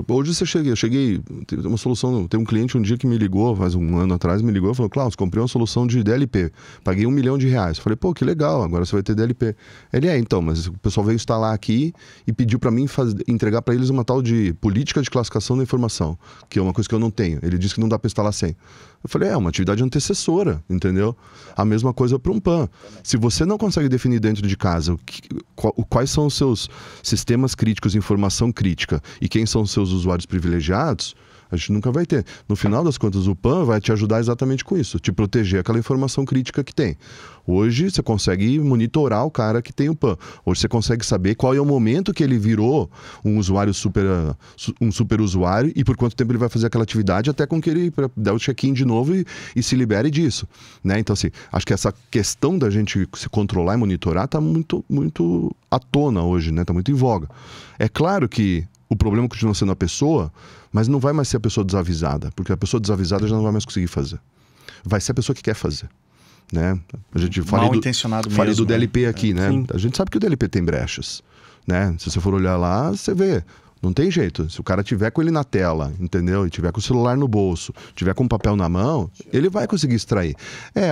Hoje eu cheguei, tem uma solução, tem um cliente um dia que me ligou, faz um ano atrás, me ligou e falou: Klaus, comprei uma solução de DLP, paguei R$1 milhão. Falei, pô, que legal, agora você vai ter DLP. Ele então, mas o pessoal veio instalar aqui e pediu para mim entregar para eles uma tal de política de classificação da informação, que é uma coisa que eu não tenho. Ele disse que não dá para instalar sem. Eu falei, uma atividade antecessora, entendeu? A mesma coisa para um PAN. Se você não consegue definir dentro de casa quais são os seus sistemas críticos, informação crítica, e quem são os seus usuários privilegiados, a gente nunca vai ter. No final das contas, o PAN vai te ajudar exatamente com isso, te proteger aquela informação crítica que tem. Hoje você consegue monitorar o cara que tem o PAN. Hoje você consegue saber qual é o momento que ele virou um usuário um super usuário e por quanto tempo ele vai fazer aquela atividade até com que ele dê o check-in de novo e se libere disso, né? Então, assim, acho que essa questão da gente se controlar e monitorar está muito, muito à tona hoje, né? Está muito em voga. É claro que o problema continua sendo a pessoa, mas não vai mais ser a pessoa desavisada, porque a pessoa desavisada já não vai mais conseguir fazer. Vai ser a pessoa que quer fazer, né? A gente falei do DLP aqui, né? Sim. A gente sabe que o DLP tem brechas, né? Se você for olhar lá, você vê. Não tem jeito. Se o cara tiver com ele na tela, entendeu? E tiver com o celular no bolso, tiver com o papel na mão, ele vai conseguir extrair.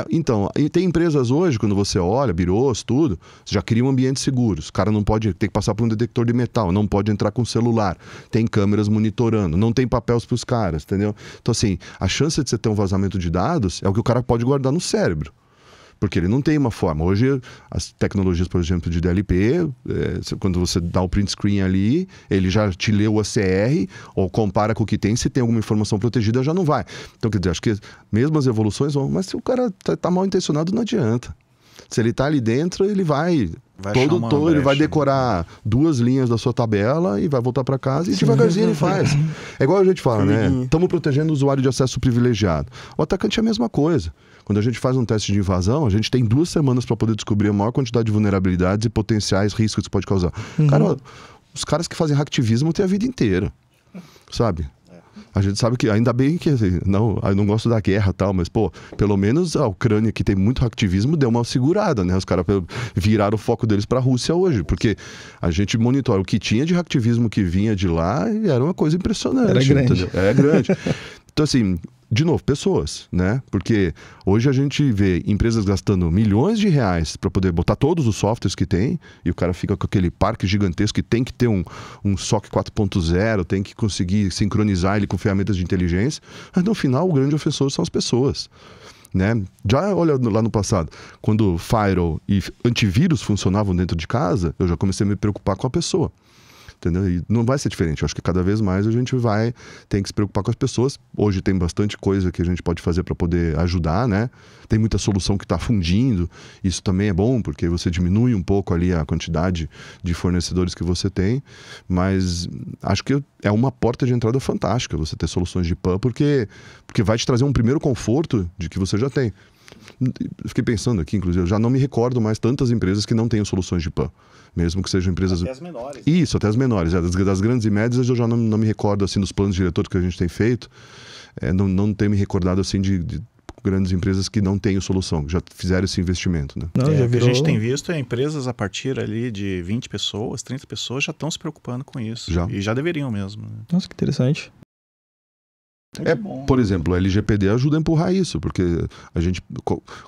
Então, tem empresas hoje, quando você olha, birôs, tudo, você já cria um ambiente seguro. O cara não pode ter que passar por um detector de metal, não pode entrar com o celular, tem câmeras monitorando, não tem papéis para os caras, entendeu? Então, assim, a chance de você ter um vazamento de dados é o que o cara pode guardar no cérebro. Porque ele não tem uma forma. Hoje, as tecnologias, por exemplo, de DLP, quando você dá o print screen ali, ele já te lê o ACR, ou compara com o que tem, se tem alguma informação protegida, já não vai. Então, quer dizer, acho que mesmo as evoluções vão, mas se o cara tá mal intencionado, não adianta. Se ele tá ali dentro, ele vai ele vai decorar 2 linhas da sua tabela e vai voltar para casa e devagarzinho ele faz. É igual a gente fala, né? Estamos protegendo o usuário de acesso privilegiado. O atacante é a mesma coisa. Quando a gente faz um teste de invasão, a gente tem 2 semanas para poder descobrir a maior quantidade de vulnerabilidades e potenciais riscos que isso pode causar. Cara, os caras que fazem hacktivismo têm a vida inteira, sabe? A gente sabe que, ainda bem que, assim, eu não gosto da guerra e tal, mas, pô, pelo menos a Ucrânia, que tem muito hacktivismo, deu uma segurada, né? Os caras viraram o foco deles para a Rússia hoje, porque a gente monitora o que tinha de hacktivismo que vinha de lá e era uma coisa impressionante. Era grande. Entendeu? É grande. Então, assim, de novo, pessoas, né? Porque hoje a gente vê empresas gastando milhões de reais para poder botar todos os softwares que tem, e o cara fica com aquele parque gigantesco que tem que ter um SOC 4.0, tem que conseguir sincronizar ele com ferramentas de inteligência, mas no final o grande ofensor são as pessoas, né? Já olha lá no passado, quando firewall e antivírus funcionavam dentro de casa, eu já comecei a me preocupar com a pessoa. Entendeu? E não vai ser diferente. Eu acho que cada vez mais a gente tem que se preocupar com as pessoas. Hoje tem bastante coisa que a gente pode fazer para poder ajudar, né? Tem muita solução que está fundindo. Isso também é bom, porque você diminui um pouco ali a quantidade de fornecedores que você tem. Mas acho que é uma porta de entrada fantástica você ter soluções de PAN, porque vai te trazer um primeiro conforto de que você já tem. Eu fiquei pensando aqui, inclusive, eu já não me recordo mais tantas empresas que não tenham soluções de PAN. Mesmo que sejam empresas... Até as menores. Isso, até as menores. Das grandes e médias eu já não me recordo, assim, dos planos diretores que a gente tem feito. Não tenho me recordado, assim, de grandes empresas que não tenham solução, que já fizeram esse investimento, né? Não, já O que virou... a gente tem visto é empresas a partir ali de 20 pessoas, 30 pessoas já estão se preocupando com isso. Já. E já deveriam mesmo. Né? Nossa, que interessante. Por exemplo, a LGPD ajuda a empurrar isso, porque a gente,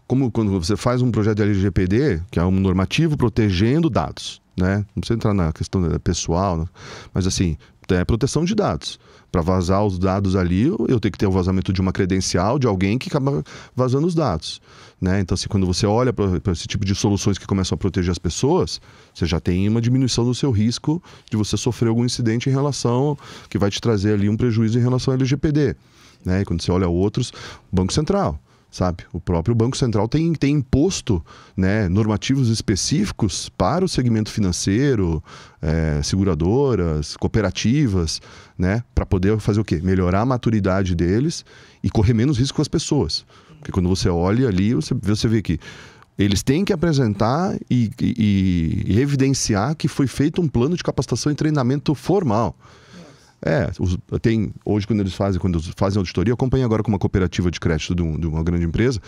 como quando você faz um projeto de LGPD, que é um normativo protegendo dados, né? Não precisa entrar na questão pessoal, né? Mas assim, é proteção de dados. Para vazar os dados ali, eu tenho que ter o vazamento de uma credencial de alguém que acaba vazando os dados, né? Então, assim, quando você olha para esse tipo de soluções que começam a proteger as pessoas, você já tem uma diminuição do seu risco de você sofrer algum incidente em relação, que vai te trazer ali um prejuízo em relação ao LGPD, né? E quando você olha outros, Banco Central, sabe? O próprio Banco Central tem imposto, né, normativos específicos para o segmento financeiro, seguradoras, cooperativas, né, para poder fazer o quê? Melhorar a maturidade deles e correr menos risco com as pessoas. Porque quando você olha ali, você vê que eles têm que apresentar e evidenciar que foi feito um plano de capacitação e treinamento formal. Hoje quando fazem auditoria, eu acompanho agora com uma cooperativa de crédito de uma grande empresa,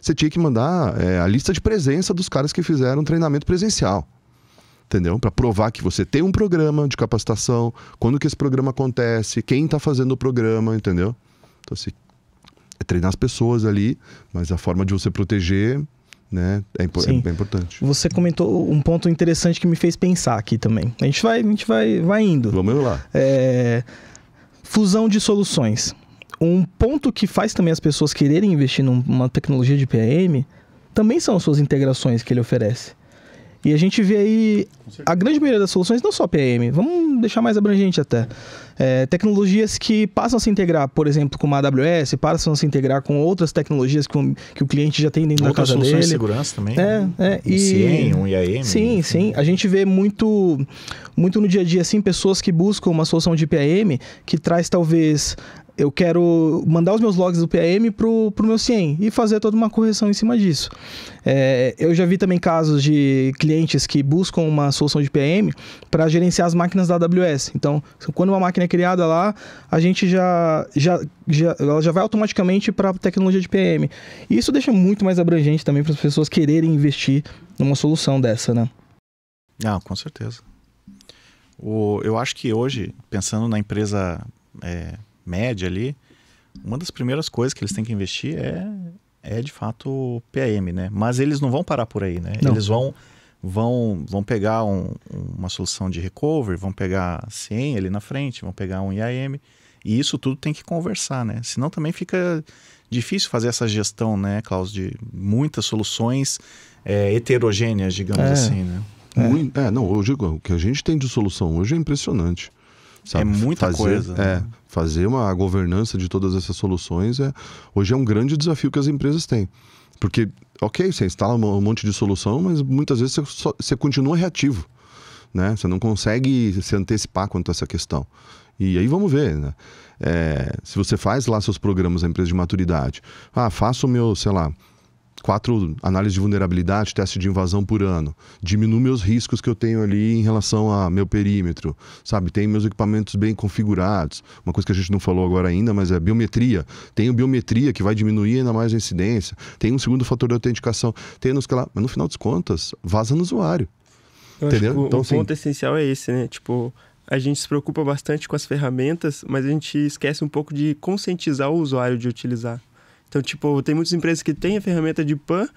você tinha que mandar a lista de presença dos caras que fizeram treinamento presencial, entendeu? Para provar que você tem um programa de capacitação, quando que esse programa acontece, quem está fazendo o programa, entendeu? Então assim, é treinar as pessoas ali, mas a forma de você proteger, né, é bem importante. Você comentou um ponto interessante que me fez pensar aqui também. A gente vai indo. Vamos lá. Fusão de soluções. Um ponto que faz também as pessoas quererem investir numa tecnologia de PAM também são as suas integrações que ele oferece. E a gente vê aí a grande maioria das soluções, não só PAM, vamos deixar mais abrangente até. Tecnologias que passam a se integrar, por exemplo, com uma AWS, passam a se integrar com outras tecnologias que o cliente já tem dentro da casa dele. Outras soluções de segurança também. Um CIEM, um IAM. Sim. A gente vê muito no dia a dia, assim, pessoas que buscam uma solução de PAM que traz, talvez... Eu quero mandar os meus logs do PAM pro meu CIEM e fazer toda uma correção em cima disso. Eu já vi também casos de clientes que buscam uma solução de PAM para gerenciar as máquinas da AWS. Então, quando uma máquina é criada lá, a gente ela já vai automaticamente para a tecnologia de PAM. E isso deixa muito mais abrangente também para as pessoas quererem investir numa solução dessa, né? Com certeza. Eu acho que hoje, pensando na empresa... média ali, uma das primeiras coisas que eles têm que investir é de fato o PAM, né? Mas eles não vão parar por aí, né? Não. Eles vão pegar uma solução de recovery, vão pegar CIEM ali na frente, vão pegar um IAM, e isso tudo tem que conversar, né? Senão também fica difícil fazer essa gestão, né, Klaus, de muitas soluções heterogêneas, digamos assim, né? Hoje o que a gente tem de solução hoje é impressionante. Sabe? É muita coisa. Fazer uma governança de todas essas soluções hoje é um grande desafio que as empresas têm. Porque, você instala um monte de solução, mas muitas vezes você continua reativo, né? Você não consegue se antecipar quanto a essa questão. E aí vamos ver, né? Se você faz lá seus programas na empresa de maturidade, faço o meu, 4 análises de vulnerabilidade, teste de invasão por ano. Diminuo meus riscos que eu tenho ali em relação a meu perímetro, sabe? Tenho meus equipamentos bem configurados. Uma coisa que a gente não falou agora ainda, mas é biometria. Tenho biometria que vai diminuir ainda mais a incidência. Tem um segundo fator de autenticação. Mas no final das contas, vaza no usuário. Entendeu? Então, o ponto essencial é esse, né? Tipo, a gente se preocupa bastante com as ferramentas, mas a gente esquece um pouco de conscientizar o usuário de utilizar. Então, tem muitas empresas que têm a ferramenta de PAM,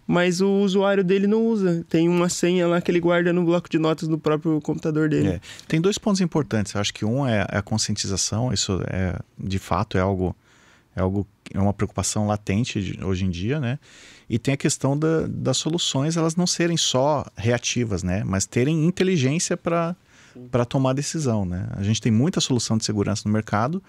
mas o usuário dele não usa. Tem uma senha lá que ele guarda no bloco de notas no próprio computador dele. Tem 2 pontos importantes. Eu acho que um é a conscientização. Isso de fato é uma preocupação latente hoje em dia, né? E tem a questão das soluções, elas não serem só reativas, né? Mas terem inteligência para para tomar decisão, né? A gente tem muita solução de segurança no mercado,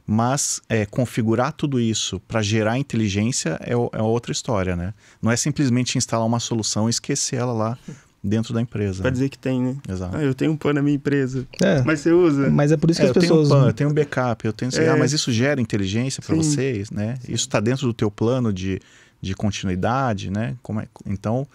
mas configurar tudo isso para gerar inteligência é outra história, né? Não é simplesmente instalar uma solução e esquecer ela lá dentro da empresa. Pra dizer que tem, né? Exato. Eu tenho um PAN na minha empresa. Mas você usa? Mas é por isso que as pessoas... Eu tenho um PAN, eu tenho um backup, eu tenho... mas isso gera inteligência para vocês, né? Sim. Isso está dentro do teu plano de continuidade, né? Então...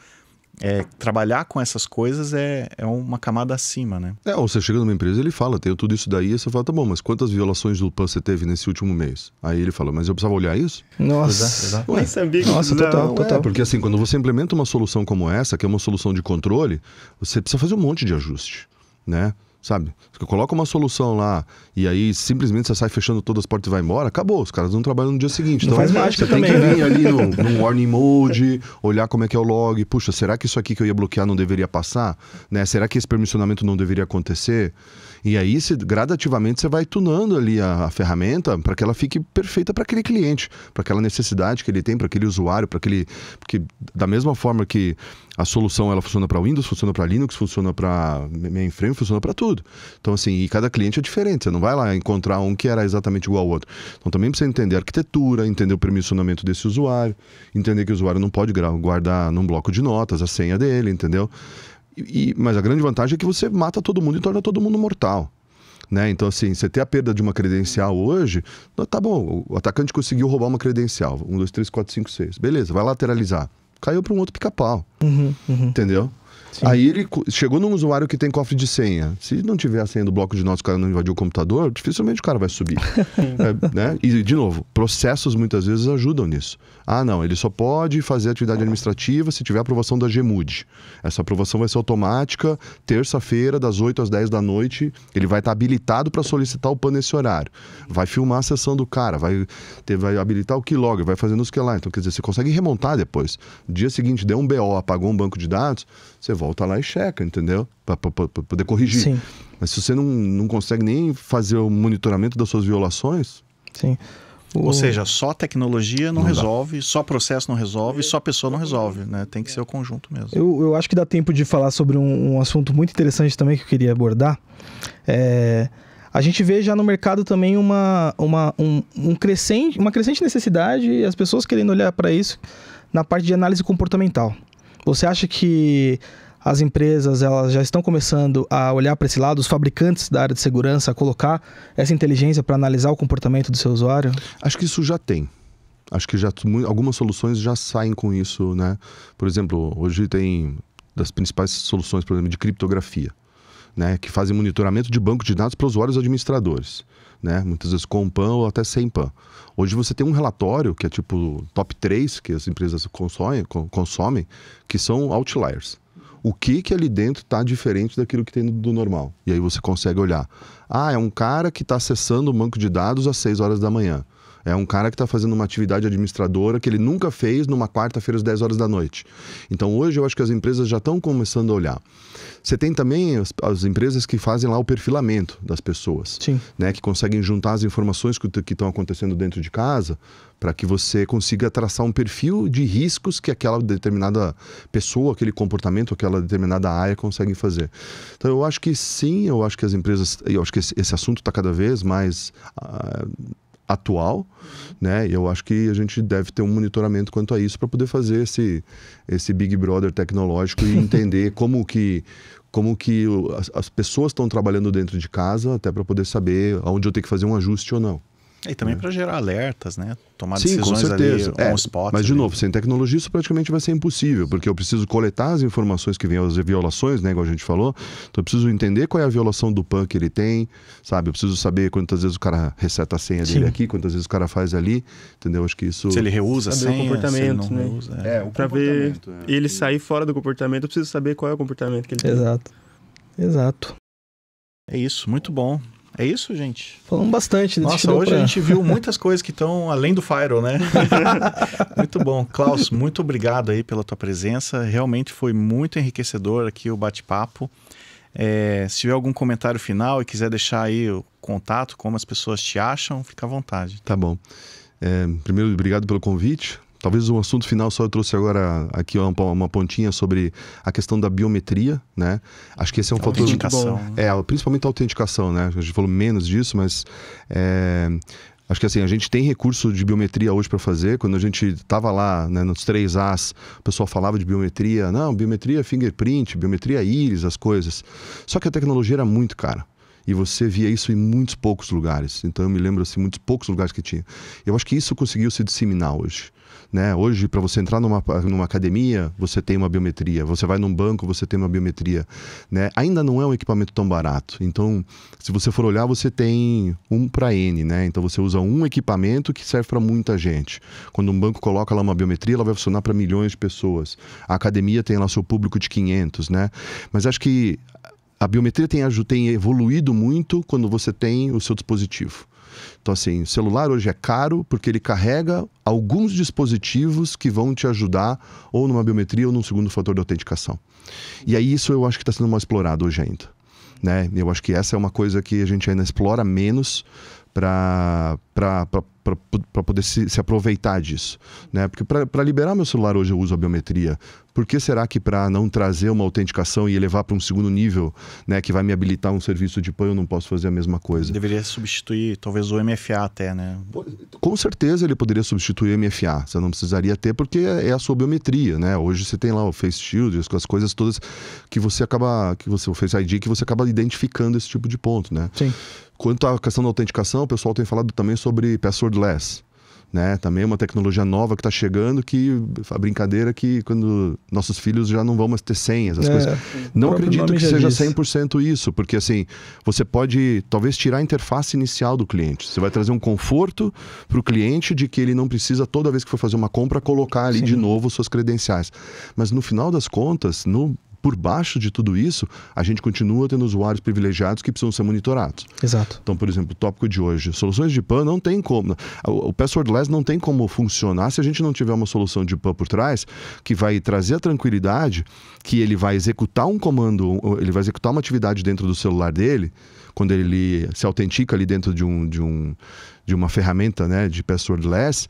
trabalhar com essas coisas é uma camada acima, né? Ou você chega numa empresa e ele fala, tenho tudo isso daí, e você fala, tá bom, mas quantas violações do PAN você teve nesse último mês? Aí ele fala, mas eu precisava olhar isso? Nossa, nem sabia que total. Porque assim, quando você implementa uma solução como essa, que é uma solução de controle, você precisa fazer um monte de ajuste, né? Sabe? Você coloca uma solução lá e aí simplesmente você sai fechando todas as portas e vai embora, acabou, os caras não trabalham no dia seguinte. Não então faz mágica você também, tem que vir ali no warning mode, olhar como é que é o log. Puxa, será que isso aqui que eu ia bloquear não deveria passar? Né? Será que esse permissionamento não deveria acontecer? E aí, gradativamente, você vai tunando ali a ferramenta para que ela fique perfeita para aquele cliente, para aquela necessidade que ele tem, para aquele usuário, porque da mesma forma que a solução ela funciona para Windows, funciona para Linux, funciona para mainframe, funciona para tudo. Então, assim, e cada cliente é diferente. Você não vai lá encontrar um que era exatamente igual ao outro. Então, também precisa entender a arquitetura, entender o permissionamento desse usuário, entender que o usuário não pode guardar num bloco de notas a senha dele, entendeu? Mas a grande vantagem é que você mata todo mundo e torna todo mundo mortal. Né? Então, assim, você ter a perda de uma credencial hoje, tá bom, o atacante conseguiu roubar uma credencial. 1, 2, 3, 4, 5, 6. Beleza, vai lateralizar. Caiu para um outro pica-pau. Entendeu? Sim. Aí ele chegou num usuário que tem cofre de senha. Se não tiver a senha do bloco de notas, o cara não invadiu o computador, dificilmente o cara vai subir. Né? E, de novo, processos muitas vezes ajudam nisso. Ah, não, ele só pode fazer atividade administrativa se tiver aprovação da GMUD. Essa aprovação vai ser automática, terça-feira, das 8 às 10 da noite, ele vai estar habilitado para solicitar o PAN nesse horário. Vai filmar a sessão do cara, vai habilitar o keylogger, vai fazendo os que lá. Então, quer dizer, você consegue remontar depois. No dia seguinte, deu um BO, apagou um banco de dados, você volta lá e checa, entendeu? Para poder corrigir. Sim. Mas se você não consegue nem fazer o monitoramento das suas violações... Sim. Ou seja, só tecnologia não resolve, só processo não resolve, só pessoa não resolve, né? Tem que ser o conjunto mesmo. Eu acho que dá tempo de falar sobre um assunto muito interessante também que eu queria abordar. A gente vê já no mercado também uma crescente necessidade e as pessoas querendo olhar para isso na parte de análise comportamental. Você acha que as empresas elas já estão começando a olhar para esse lado, os fabricantes da área de segurança, a colocar essa inteligência para analisar o comportamento do seu usuário? Acho que isso já tem. Acho que algumas soluções já saem com isso, né? Por exemplo, hoje tem das principais soluções, por exemplo, de criptografia, né? Que fazem monitoramento de banco de dados para usuários administradores, né? Muitas vezes com PAN ou até sem PAN. Hoje você tem um relatório que é tipo top 3 que as empresas consomem, que são outliers. O que ali dentro está diferente daquilo que tem do normal. E aí você consegue olhar. Ah, é um cara que está acessando o banco de dados às 6 horas da manhã. É um cara que está fazendo uma atividade administradora que ele nunca fez numa quarta-feira às 10 horas da noite. Então hoje eu acho que as empresas já estão começando a olhar. Você tem também as empresas que fazem lá o perfilamento das pessoas. Sim. Né, que conseguem juntar as informações que estão acontecendo dentro de casa para que você consiga traçar um perfil de riscos que aquela determinada pessoa, aquele comportamento, aquela determinada área consegue fazer. Então eu acho que sim, eu acho que as empresas, eu acho que esse assunto está cada vez mais atual, né? E eu acho que a gente deve ter um monitoramento quanto a isso para poder fazer esse Big Brother tecnológico e entender como que as pessoas estão trabalhando dentro de casa, até para poder saber onde eu tenho que fazer um ajuste ou não. E também para gerar alertas, né? Tomar Sim, decisões com certeza. ali, on spot. Mas, de ali. novo, sem tecnologia isso praticamente vai ser impossível, porque eu preciso coletar as informações que vêm as violações, né? Igual a gente falou. Então, eu preciso entender qual é a violação do PAN que ele tem, sabe? Eu preciso saber quantas vezes o cara reseta a senha dele aqui, quantas vezes o cara faz ali, entendeu? Acho que isso... Se ele reusa a senha, o comportamento, se ele não reusa. Para ver ele sair fora do comportamento, eu preciso saber qual é o comportamento que ele tem. Exato. É isso, muito bom. É isso, gente? Falamos bastante. Nossa, hoje a gente viu muitas coisas que estão além do firewall, né? Muito bom. Klaus, muito obrigado aí pela tua presença. Realmente foi muito enriquecedor aqui o bate-papo. Se tiver algum comentário final e quiser deixar aí o contato, como as pessoas te acham, fica à vontade. Tá bom. Primeiro, obrigado pelo convite. talvez um assunto final, só eu trouxe agora aqui uma pontinha sobre a questão da biometria, né? Acho que esse é um fator... Autenticação. Principalmente a autenticação, né? A gente falou menos disso, mas... Acho que assim, a gente tem recurso de biometria hoje para fazer. Quando a gente estava lá, né, nos 3As, o pessoal falava de biometria. Não, biometria fingerprint, biometria íris, as coisas. Só que a tecnologia era muito cara. E você via isso em muitos poucos lugares. Então eu me lembro assim, muitos poucos lugares que tinha. Eu acho que isso conseguiu se disseminar hoje. Né? Hoje, para você entrar numa academia, você tem uma biometria. Você vai num banco, você tem uma biometria. Né? Ainda não é um equipamento tão barato. Então, se você for olhar, você tem 1 para N. Né? Então, você usa um equipamento que serve para muita gente. Quando um banco coloca lá uma biometria, ela vai funcionar para milhões de pessoas. A academia tem lá seu público de 500. Né? Mas acho que a biometria tem evoluído muito quando você tem o seu dispositivo. Então, assim, o celular hoje é caro porque ele carrega alguns dispositivos que vão te ajudar ou numa biometria ou num segundo fator de autenticação. E aí isso eu acho que está sendo mal explorado hoje ainda. Né? Eu acho que essa é uma coisa que a gente ainda explora menos para poder se aproveitar disso. Né? Porque para liberar meu celular hoje eu uso a biometria. Por que será que para não trazer uma autenticação e elevar para um segundo nível, né, que vai me habilitar um serviço de PAN, eu não posso fazer a mesma coisa? Deveria substituir talvez o MFA até, né? Com certeza ele poderia substituir o MFA. Você não precisaria ter porque é a sua biometria, né? Hoje você tem lá o Face Shield, as coisas todas que você acaba, o Face ID, que você acaba identificando esse tipo de ponto, né? Sim. Quanto à questão da autenticação, o pessoal tem falado também sobre passwordless. Né? Também é uma tecnologia nova que está chegando, que a brincadeira que quando nossos filhos já não vão mais ter senhas, as coisas. Não acredito que seja 100% isso, porque assim, você pode talvez tirar a interface inicial do cliente. Você vai trazer um conforto para o cliente de que ele não precisa toda vez que for fazer uma compra colocar ali de novo suas credenciais. Mas no final das contas, por baixo de tudo isso, a gente continua tendo usuários privilegiados que precisam ser monitorados. Exato. Então, por exemplo, o tópico de hoje, soluções de PAN não tem como, o passwordless não tem como funcionar se a gente não tiver uma solução de PAN por trás que vai trazer a tranquilidade que ele vai executar um comando, ele vai executar uma atividade dentro do celular dele, quando ele se autentica ali dentro de uma ferramenta, né, de passwordless,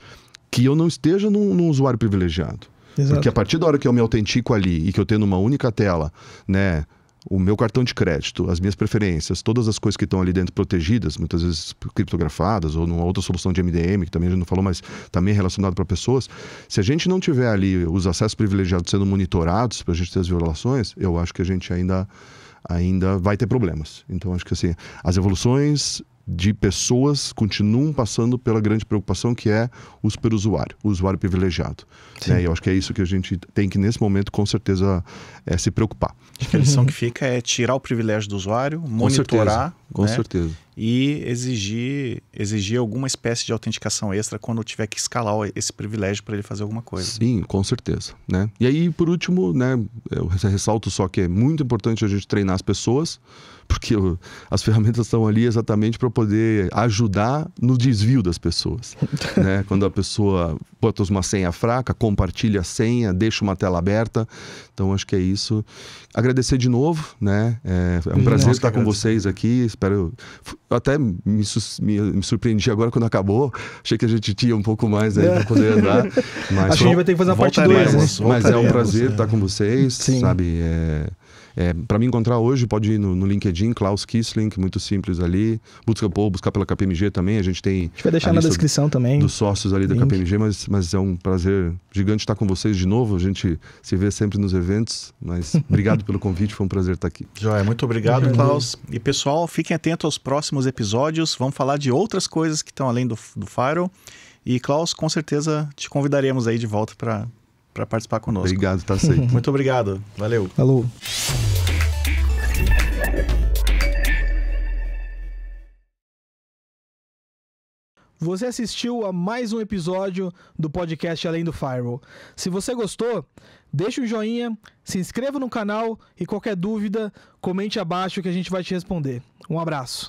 que eu não esteja num usuário privilegiado. Exato. Porque a partir da hora que eu me autentico ali e que eu tenho numa única tela, né, o meu cartão de crédito, as minhas preferências, todas as coisas que estão ali dentro protegidas, muitas vezes criptografadas ou numa outra solução de MDM, que também a gente não falou, mas também é relacionado para pessoas, se a gente não tiver ali os acessos privilegiados sendo monitorados para a gente ter as violações, eu acho que a gente ainda vai ter problemas. Então acho que assim, as evoluções de pessoas continuam passando pela grande preocupação que é o superusuário, o usuário privilegiado. Né? E eu acho que é isso que a gente tem que, nesse momento, com certeza, se preocupar. Acho que a lição que fica é tirar o privilégio do usuário, monitorar, com certeza. E exigir alguma espécie de autenticação extra quando tiver que escalar esse privilégio para ele fazer alguma coisa. Sim, com certeza. Né? E aí, por último, né, eu ressalto só que é muito importante a gente treinar as pessoas, porque as ferramentas estão ali exatamente para poder ajudar no desvio das pessoas. Né? Quando a pessoa bota uma senha fraca, compartilha a senha, deixa uma tela aberta. Então, acho que é isso. Agradecer de novo, né? É um prazer estar com vocês aqui. Espero... Até me surpreendi agora quando acabou. Achei que a gente tinha um pouco mais aí para poder andar. Mas acho que a gente vai ter que fazer uma parte 2, né? Mas é um prazer estar com vocês, sabe? Para me encontrar hoje, pode ir no LinkedIn, Klaus Kissling, muito simples ali. Buscar pela KPMG também, a gente vai deixar na descrição também. Dos sócios ali da KPMG, mas é um prazer gigante estar com vocês de novo. A gente se vê sempre nos eventos, mas obrigado pelo convite, foi um prazer estar aqui. Joia, muito obrigado, Klaus. E pessoal, fiquem atentos aos próximos episódios, vamos falar de outras coisas que estão além do Firewall. E Klaus, com certeza te convidaremos aí de volta para participar conosco. Obrigado, tá aceito. Muito obrigado, valeu. Falou. Você assistiu a mais um episódio do podcast Além do Firewall. Se você gostou, deixa um joinha, se inscreva no canal e qualquer dúvida, comente abaixo que a gente vai te responder. Um abraço.